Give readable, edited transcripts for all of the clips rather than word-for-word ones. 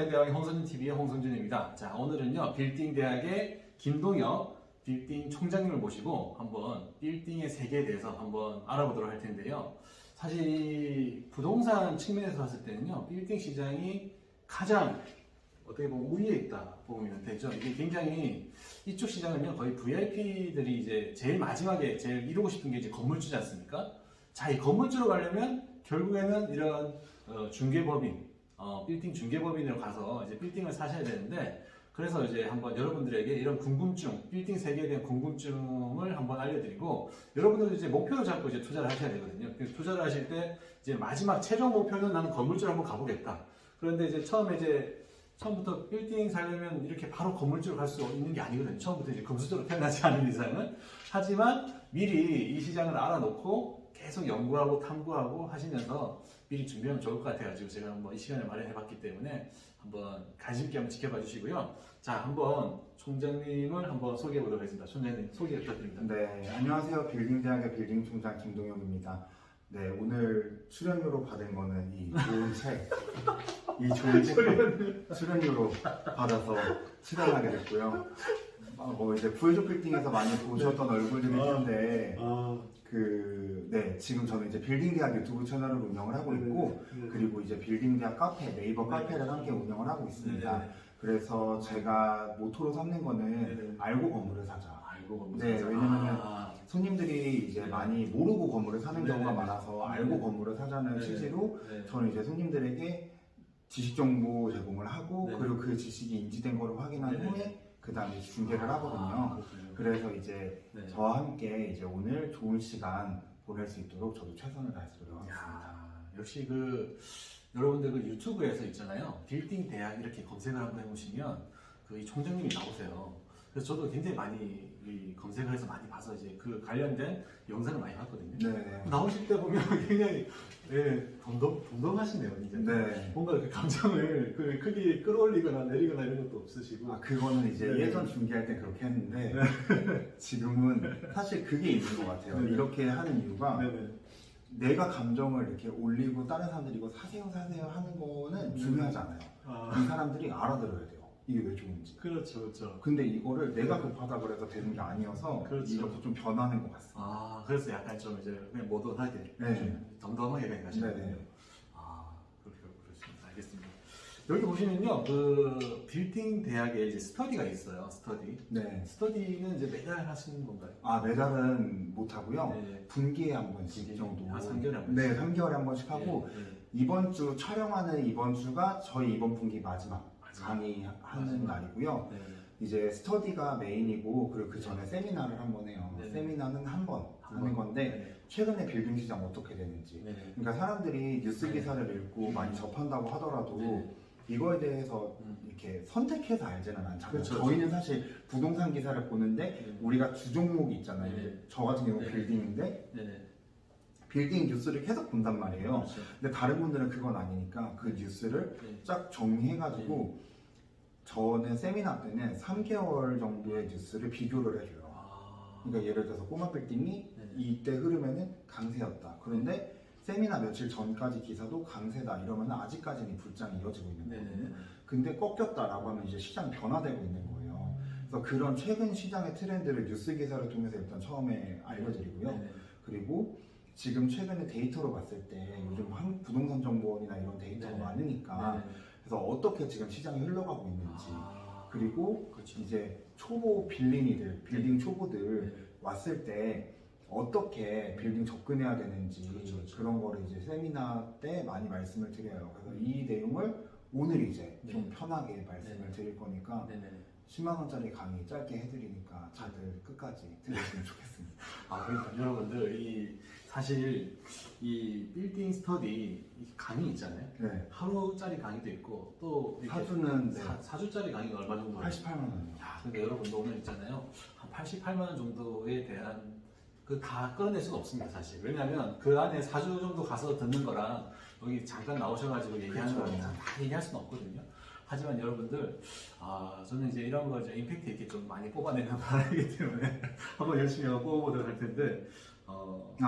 대학의 홍성준TV의 홍성준입니다. 자, 오늘은요, 빌딩대학의 김동혁 빌딩 총장님을 모시고 한번 빌딩의 세계에 대해서 한번 알아보도록 할 텐데요. 사실 부동산 측면에서 봤을 때는요, 빌딩 시장이 가장 어떻게 보면 우위에 있다 보면 되죠. 이게 굉장히 이쪽 시장은요, 거의 VIP들이 이제 제일 마지막에 제일 이루고 싶은 게 이제 건물주지 않습니까? 자, 이 건물주로 가려면 결국에는 이런 중개법인, 빌딩 중개법인으로 가서 이제 빌딩을 사셔야 되는데, 그래서 이제 한번 여러분들에게 이런 궁금증, 빌딩 세계에 대한 궁금증을 한번 알려드리고, 여러분들도 이제 목표를 잡고 이제 투자를 하셔야 되거든요. 그래서 투자를 하실 때 이제 마지막 최종 목표는 나는 건물주를 한번 가보겠다. 그런데 이제 처음부터 빌딩 살려면 이렇게 바로 건물주로 갈 수 있는 게 아니거든요. 처음부터 이제 금수저로 태어나지 않은 이상은. 하지만 미리 이 시장을 알아놓고 계속 연구하고 탐구하고 하시면서 미리 준비하면 좋을 것 같아가지고 제가 한번 이 시간을 마련해봤기 때문에 한번 관심 있게 한번 지켜봐 주시고요. 자, 한번 총장님을 한번 소개해 보도록 하겠습니다. 총장님 소개 부탁드립니다. 네, 안녕하세요. 빌딩대학의 빌딩 총장 김동혁입니다. 네, 오늘 출연료로 받은 거는 이 좋은 책, 출연료로 받아서 출연하게 됐고요. 이제 부회조 빌딩에서 많이 보셨던 얼굴들일 텐데, 지금 저는 이제 빌딩대학 유튜브 채널을 운영을 하고 있고, 그리고 이제 빌딩대학 카페, 네이버 카페를 함께 운영을 하고 있습니다. 그래서 제가 모토로 삼는 거는 알고 건물을 사자. 네, 왜냐면은 손님들이 이제 많이 모르고 건물을 사는 경우가 많아서 알고 건물을 사자는 취지로 저는 이제 손님들에게 지식 정보 제공을 하고, 그리고 그 지식이 인지된 거를 확인한 후에 그 다음에 중개를 하거든요. 그래서 이제 저와 함께 이제 오늘 좋은 시간 보낼 수 있도록 저도 최선을 다해서 노력하겠습니다. 역시 여러분들 유튜브에서 있잖아요. 빌딩 대학 이렇게 검색을 한번 해보시면 이 총장님이 나오세요. 그래서 저도 굉장히 많이 검색을 해서 많이 봐서 이제 그 관련된 영상을 많이 봤거든요. 네. 나오실 때 보면 굉장히 덤덤하시네요. 이제. 네. 뭔가 그 감정을 크게 끌어올리거나 내리거나 이런 것도 없으시고. 그거는 이제 예전 중계할 때 그렇게 했는데 지금은 사실 그게 있는 것 같아요. 이렇게 하는 이유가 내가 감정을 이렇게 올리고 다른 사람들이 이거 사세요 하는 거는 중요하지 않아요. 이 사람들이 알아들어야 돼요. 이게 왜 좋은지. 그렇죠. 근데 이거를 내가 급하다 그래서 되는 게 아니어서 이렇게 좀 변하는 것 같습니다. 그래서 약간 좀 이제 그냥 모던하게, 덤덤하게 그냥 가시는 거예요. 그렇습니다. 알겠습니다. 여기 보시면요, 빌딩 대학에 이제 스터디가 있어요. 스터디. 네. 스터디는 이제 매달 하시는 건가요? 매달은 못 하고요. 분기에 한 번씩 정도. 3개월에 한 번씩. 네, 3개월에 한 번씩 하고 이번 주 촬영하는 이번 주가 저희 이번 분기 마지막 강의하는 날이고요. 이제 스터디가 메인이고, 그리고 그 전에 세미나를 한 번 해요. 세미나는 한 번 하는 건데, 최근에 빌딩 시장 어떻게 되는지. 그러니까 사람들이 뉴스 기사를 읽고 많이 접한다고 하더라도 이거에 대해서 이렇게 선택해서 알지는 않잖아요. 저희는 사실 부동산 기사를 보는데 우리가 주 종목이 있잖아요. 저 같은 경우는 빌딩인데 빌딩 뉴스를 계속 본단 말이에요. 근데 다른 분들은 그건 아니니까 그 뉴스를 쫙 정리해가지고 저는 세미나 때는 3개월 정도의 뉴스를 비교를 해줘요. 그러니까 예를 들어서 꼬마 빌딩이 이때 흐르면은 강세였다. 그런데 세미나 며칠 전까지 기사도 강세다 이러면 아직까지는 불장이 이어지고 있는 거거든요. 근데 꺾였다라고 하면 이제 시장 변화되고 있는 거예요. 그래서 그런 최근 시장의 트렌드를 뉴스 기사를 통해서 일단 처음에 알려드리고요. 그리고 지금 최근에 데이터로 봤을 때 요즘 부동산 정보원이나 이런 데이터가 많으니까 그래서 어떻게 지금 시장이 흘러가고 있는지, 그리고 이제 초보 빌딩이들, 빌딩 초보들 왔을 때 어떻게 빌딩 접근해야 되는지 그런 거를 이제 세미나 때 많이 말씀을 드려요. 그래서 이 내용을 오늘 이제 좀 편하게 말씀을 드릴 거니까 10만 원짜리 강의 짧게 해드리니까 다들 끝까지 들으시면 좋겠습니다. 그러니까 여러분들 사실 이 빌딩 스터디 강의 있잖아요. 하루짜리 강의도 있고 또 사주는 4주짜리 강의가 얼마 정도? 88만 원이요. 그러니까 여러분도 오늘 있잖아요. 한 88만 원 정도에 대한 다 끌어낼 수가 없습니다, 사실. 왜냐하면 그 안에 4주 정도 가서 듣는 거랑 여기 잠깐 나오셔가지고 얘기하는 거랑 다 얘기할 수는 없거든요. 하지만 여러분들, 저는 이제 이런 거 이제 임팩트 있게 좀 많이 뽑아내는 바람이기 때문에 한번 열심히 뽑아보도록 할 텐데,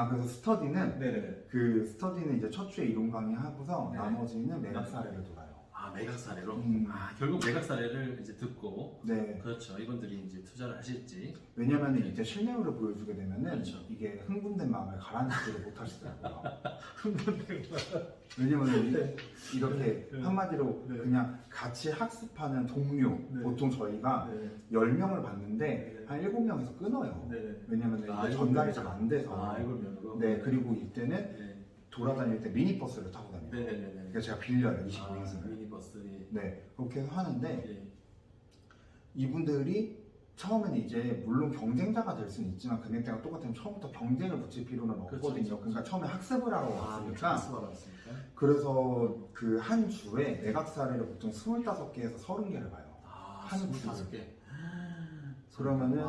그래서 스터디는 그 스터디는 이제 첫 주에 이론 강의 하고서 나머지는 매각 사례를 돌아요. 매각 사례로. 음. 결국 매각 사례를 이제 듣고 네. 그렇죠. 이분들이 이제 투자를 하실지. 왜냐면 이제 실내화를 보여주게 되면은 그렇죠. 이게 흥분된 마음을 가라앉히지를 못하시더라고요. 흥분된 왜냐면 네. 이렇게 네. 한마디로 네. 그냥 같이 학습하는 동료, 네. 보통 저희가 네. 10명을 봤는데 네. 한 7명에서 끊어요. 네. 왜냐면 이게 전달이 잘 안 돼서. 이걸 면으로. 네, 그리고 이때는 네. 돌아다닐 때 미니버스를 타고 다녀요. 네네네. 그러니까 제가 빌려요, 25인승을. 미니버스니. 네, 그렇게 해서 하는데 네. 이분들이 처음에는 이제 물론 경쟁자가 될 수는 있지만 금액대가 똑같으면 처음부터 경쟁을 붙일 필요는 없거든요. 그렇죠. 그러니까 처음에 학습을 하러 왔으니까 왔으니까. 그래서 그 한 주에 매각 사례를 보통 25개에서 30개를 봐요. 한 주에. 25개. 그러면은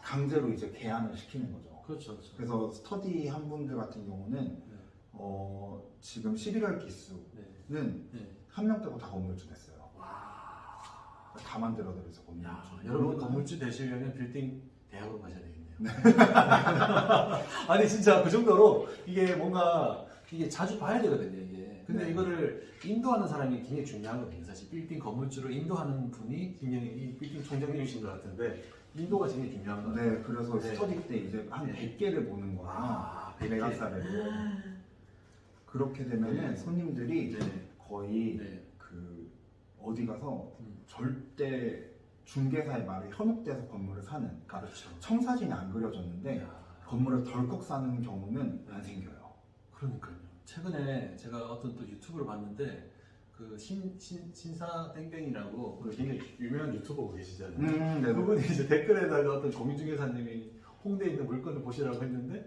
강제로 이제 개안을 시키는 거죠. 그렇죠. 그렇죠. 그래서 스터디 한 분들 같은 경우는 지금 11월 기수는 네. 한 명 빼고 다 건물주 됐어요. 와. 다 만들어드려서 건물주. 여러분 건물주 되시려면 빌딩 대학으로 가셔야 되겠네요. 아니 진짜 그 정도로 이게 뭔가 이게 자주 봐야 되거든요. 이게. 근데 네. 이거를 인도하는 사람이 굉장히 중요하거든요. 사실 빌딩 건물주로 인도하는 분이 굉장히 이 빌딩 총장님이신 것 같은데 인도가 굉장히 중요한 것 같아요. 네, 그래서 네. 스터디 때 이제 한 네. 100개를 보는 거예요. 100개. 매각 사례를. 그렇게 되면은 네. 손님들이 네. 거의 네. 그 어디 가서 음. 절대 중개사의 말에 현혹돼서 건물을 사는, 그러니까 그렇죠. 청사진이 안 그려졌는데 야. 건물을 덜컥 사는 경우는 안 생겨요. 그러니까요. 최근에 제가 어떤 또 유튜브를 봤는데 그 신사 땡땡이라고 그 굉장히 유명한 유튜버가 계시잖아요. 네. 그분이 이제 댓글에다가 어떤 공인중개사님이 홍대에 있는 물건을 보시라고 했는데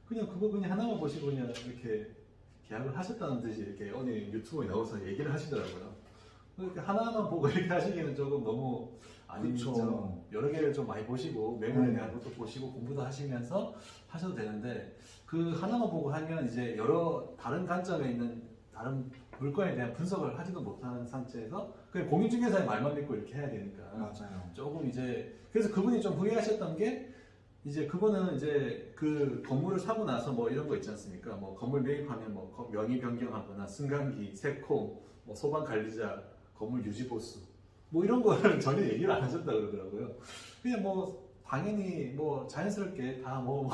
그냥 그거 그냥 하나만 보시고 그냥 이렇게 계약을 하셨다는 듯이 이렇게 어느 유튜브에 나와서 얘기를 하시더라고요. 그렇게 하나만 보고 이렇게 하시기에는 조금 너무 그쵸. 좀 여러 개를 좀 많이 보시고 매물에 대한 것도 보시고 공부도 하시면서 하셔도 되는데 그 하나만 보고 하면 이제 여러 다른 관점에 있는 다른 물건에 대한 분석을 하지도 못하는 상태에서 그냥 공인중개사의 말만 믿고 이렇게 해야 되니까 맞아요. 조금 이제 그래서 그분이 좀 후회하셨던 게 이제 그거는 이제 그 건물을 사고 나서 뭐 이런 거 있지 않습니까? 뭐 건물 매입하면 뭐 명의 변경하거나 승강기, 세콩, 뭐 소방 관리자, 건물 유지 보수 뭐 이런 거를 전혀 얘기를 안 하셨다 그러더라고요. 그냥 뭐 당연히 뭐 자연스럽게 다 뭐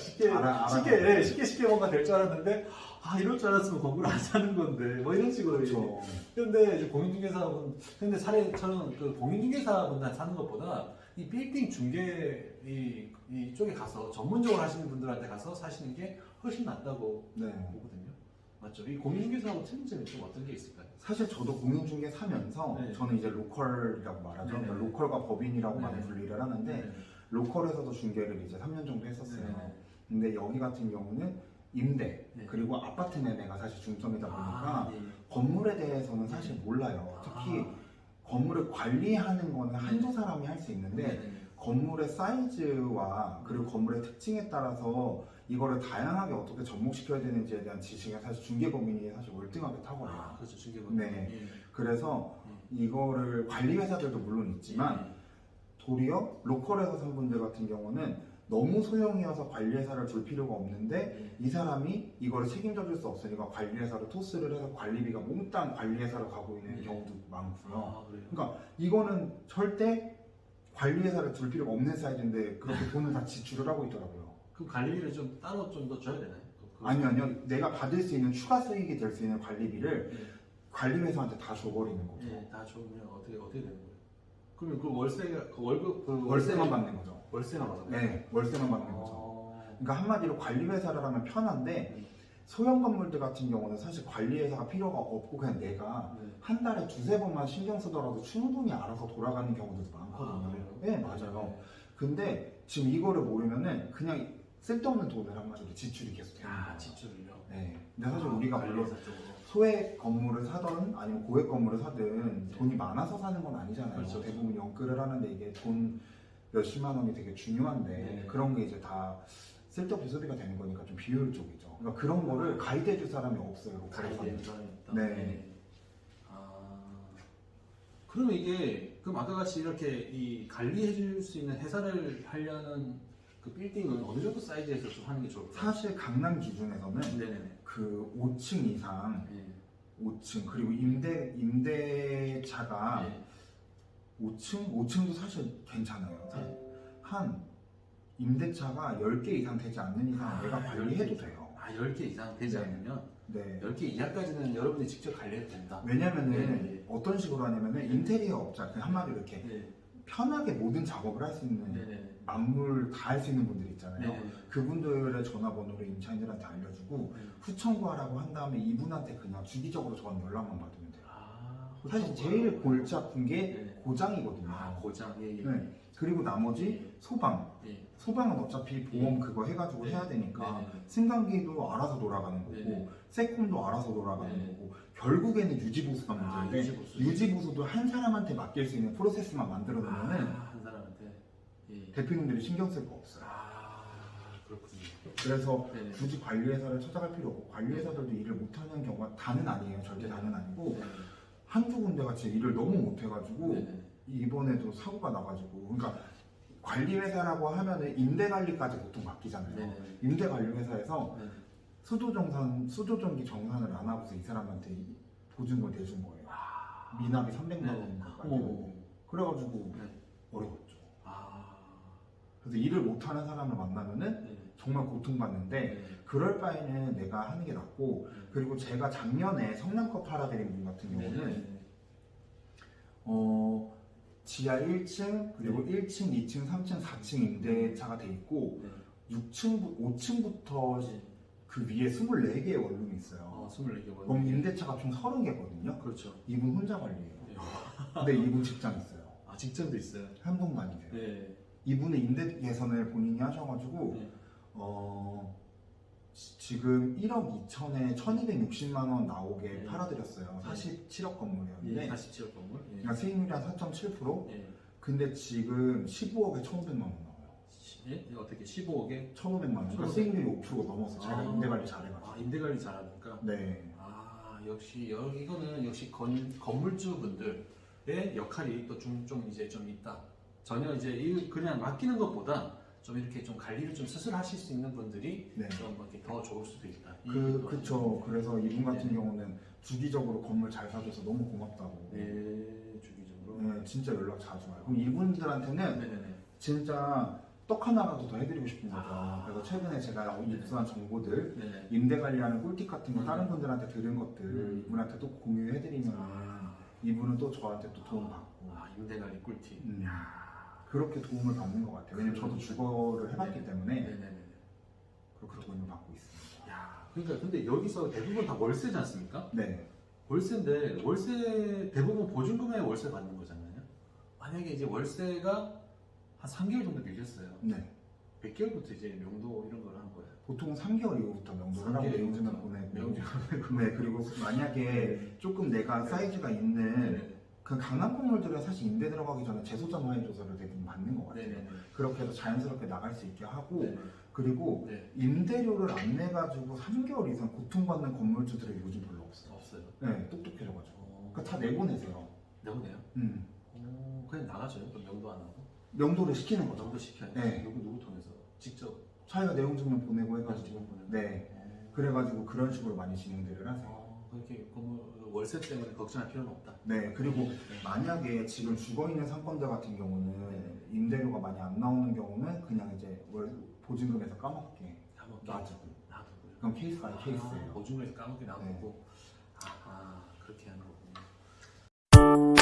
쉽게 뭔가 될 줄 알았는데 이럴 줄 알았으면 건물 안 사는 건데 뭐 이런 식으로 그렇죠. 근데 이제 공인중개사분 근데 저는 그 공인중개사분한테 사는 것보다 이 빌딩 중개 이쪽에 가서 전문적으로 하시는 분들한테 가서 사시는 게 훨씬 낫다고 네. 보거든요. 맞죠? 이 공인중개사하고 틀린 점이 좀 어떤 게 있을까요? 사실 저도 공인중개 사면서 네. 저는 이제 로컬이라고 말하죠. 네. 그러니까 로컬과 법인이라고 네. 많이 분리를 하는데 로컬에서도 중개를 이제 3년 정도 했었어요. 네. 근데 여기 같은 경우는 임대 네. 그리고 아파트 매매가 사실 중점이다 보니까 네. 건물에 대해서는 사실 몰라요. 특히 건물을 관리하는 거는 한두 사람이 할 수 있는데 네. 건물의 사이즈와 그리고 건물의 특징에 따라서 이거를 다양하게 어떻게 접목시켜야 되는지에 대한 지식이 사실 중개법인이 사실 월등하게 탁월해요. 그렇죠. 중개법인. 네. 예. 그래서 이거를 관리회사들도 물론 있지만 도리어 로컬에서 산 분들 같은 경우는 너무 소형이어서 관리회사를 둘 필요가 없는데 이 사람이 이거를 책임져 줄 수 없으니까 관리회사로 토스를 해서 관리비가 몽땅 관리회사로 가고 있는 경우도 많고요. 그래요? 그러니까 이거는 절대 관리회사를 둘 필요가 없는 사이즈인데 그렇게 돈을 다 지출을 하고 있더라고요. 그 관리비를 좀 따로 좀 더 줘야 되나요? 아니요. 내가 받을 수 있는 추가 수익이 될 수 있는 관리비를 관리회사한테 다 줘버리는 거죠. 예, 다 좋으면 어떻게 되는 거예요? 그러면 그 월세가 그 월급 그 월세만 받는 거죠. 월세만 받는 거예요? 네, 월세만 받는 거죠. 그러니까 한마디로 관리회사를 하면 편한데 소형 건물들 같은 경우는 사실 관리회사가 필요가 없고 그냥 내가 한 달에 두세 번만 신경 쓰더라도 충분히 알아서 돌아가는 경우들도 많거든요. 그래요? 네, 맞아요. 근데 지금 이거를 모르면은 그냥 쓸데없는 돈을 한마디로 지출이 계속 되는 거예요. 지출이요? 네. 근데 사실 우리가 물론 관리회사 쪽으로. 소액 건물을 사든 아니면 고액 건물을 사든 돈이 많아서 사는 건 아니잖아요. 그렇죠. 대부분 연끌을 하는데 이게 돈 몇십만 원이 되게 중요한데 네. 그런 게 이제 다 쓸데없이 소비가 되는 거니까 좀 비효율적이죠. 그러니까 그런 거를 가이드해 줄 사람이 없어요. 로컬에서는. 네. 그러면 이게 그럼 아까 같이 이렇게 이 관리해 줄 수 있는 회사를 하려는 그 빌딩은 어느 정도 사이즈에서 좀 하는 게 좋을까요? 사실 강남 기준에서는 네네네. 그 5층 이상 네. 5층 그리고 임대차가 예. 5층도 사실 괜찮아요. 한 임대차가 10개 이상 되지 않는 이상 내가 관리해도 10개 돼요. 10개 이상 되지 네. 않으면 네. 10개 이하까지는 여러분이 직접 관리해도 된다. 왜냐면은 네. 어떤 식으로 하냐면은 인테리어 업자 그 한마디로 이렇게 네. 편하게 모든 작업을 할 수 있는 네네. 만물 다 할 수 있는 분들 있잖아요. 네. 그분들의 전화번호를 임차인들한테 알려주고 후청구하라고 한 다음에 이분한테 그냥 주기적으로 저는 연락만 받으면 돼요. 사실 제일 골치 아픈 게 네. 고장이거든요. 고장. 예, 예. 네. 그리고 나머지 소방. 예. 소방은 어차피 보험 그거 해가지고 네. 해야 되니까 네. 승강기도 알아서 돌아가는 거고 네. 세콤도 알아서 돌아가는 네. 거고 결국에는 유지보수가 문제인데 유지보수도 한 사람한테 맡길 수 있는 프로세스만 만들어 놓으면은 한 사람한테. 예. 대표님들이 신경 쓸 거 없어요. 그렇군요. 그래서 네네. 굳이 관리회사를 찾아갈 필요 없고 관리회사들도 일을 못하는 경우가 다는 아니에요. 절대 다는 아니고 네. 한두 군데가 진짜 일을 너무 못해가지고 네네. 이번에도 사고가 나가지고 그러니까 관리회사라고 하면은 임대관리까지 보통 맡기잖아요. 네네. 임대관리회사에서 네. 수도전기 정산을 안 하고서 이 사람한테 보증금을 대준 거예요. 미납이 300만 원 가까이. 어머. 그래가지고 네. 어려웠죠. 그래서 일을 못하는 사람을 만나면은 네. 정말 고통받는데 네. 그럴 바에는 내가 하는 게 낫고 그리고 제가 작년에 성남컵 팔아드린 분 같은 경우는 네. 지하 1층 그리고 1층, 2층, 3층, 4층 임대차가 돼 있고 5층부터 그 위에 24개의 원룸이 있어요. 24개 그럼 임대차가 총 30개거든요. 그렇죠. 이분 혼자 관리해요. 네. 근데 이분 직장 있어요. 직장도 있어요. 한 분 다니세요. 네. 이분은 임대 개선을 본인이 하셔가지고 네. 지금 1억 2천에 1,260만 원 나오게 네. 팔아드렸어요. 네. 47억 건물이었는데 47억 건물. 예. 그러니까 수익률이 한 4.7%? 예. 근데 지금 15억에 1,500만 원 나와요. 예? 어떻게 15억에 1,500만 원. 그러니까 수익률이 5% 넘었어. 제가 임대 관리 잘해가지고. 임대 관리 잘하니까. 네. 역시 이거는 역시 건물주 분들의 역할이 또 좀 이제 좀 있다. 전혀 이제 그냥 맡기는 것보다 좀 이렇게 좀 관리를 좀 스스로 하실 수 있는 분들이 네. 좀 이렇게 더 좋을 수도 있다. 그쵸. 그래서 이분 같은 네. 경우는 주기적으로 건물 잘 사줘서 너무 고맙다고. 네, 주기적으로. 네, 진짜 연락 자주 와요. 그럼 이분들한테는 네네네. 진짜 떡 하나라도 더 해드리고 싶은 거죠. 그래서 최근에 제가 입수한 정보들, 네네. 임대 관리하는 꿀팁 같은 거 다른 분들한테 들은 것들 이분한테 또 공유해드리면 이분은 또 저한테 또 도움 받고 임대 관리 꿀팁. 그렇게 도움을 받는 것 같아요. 왜냐면 저도 주거를 해봤기 때문에 네네네. 그렇게 도움을 받고 있습니다. 그러니까 근데 여기서 대부분 다 월세지 않습니까? 네. 월세인데 월세 대부분 보증금에 월세 받는 거잖아요. 만약에 이제 월세가 한 3개월 정도 밀렸어요. 네. 몇 개월부터 이제 명도 이런 걸 하는 거예요? 보통 3개월 이후부터 명도를 하고 3개월 내용증을 이후부터 보내고 네, 그리고 만약에 조금 내가 사이즈가 있는 그 강남 건물들은 사실 임대 들어가기 전에 재소자 모의 조사를 대부분 받는 것 같아요. 네네. 그렇게 해서 자연스럽게 나갈 수 있게 하고 네네. 그리고 네. 임대료를 안 내가지고 3개월 이상 고통받는 건물주들이 요즘 별로 없어요. 없어요. 네, 똑똑해져가지고. 그러니까 다 내보내세요. 내보내요? 그냥 나가줘요? 그럼 명도 안 하고? 명도를 시키는 거죠. 명도 시켜요? 네. 누구 통해서? 직접? 자기가 내용증명 보내고 해가지고. 지금 보내요? 네. 그래가지고 그런 식으로 많이 진행들을 하세요. 그렇게 건물 월세 때문에 걱정할 필요는 없다. 네, 그리고 만약에 지금 죽어있는 상권들 같은 경우는 임대료가 많이 안 나오는 경우는 그냥 이제 보증금에서 까먹게 놔두고. 그럼 케이스 바이 케이스예요. 보증금에서 까먹게 놔두고. 네. 그렇게 하는 거군요.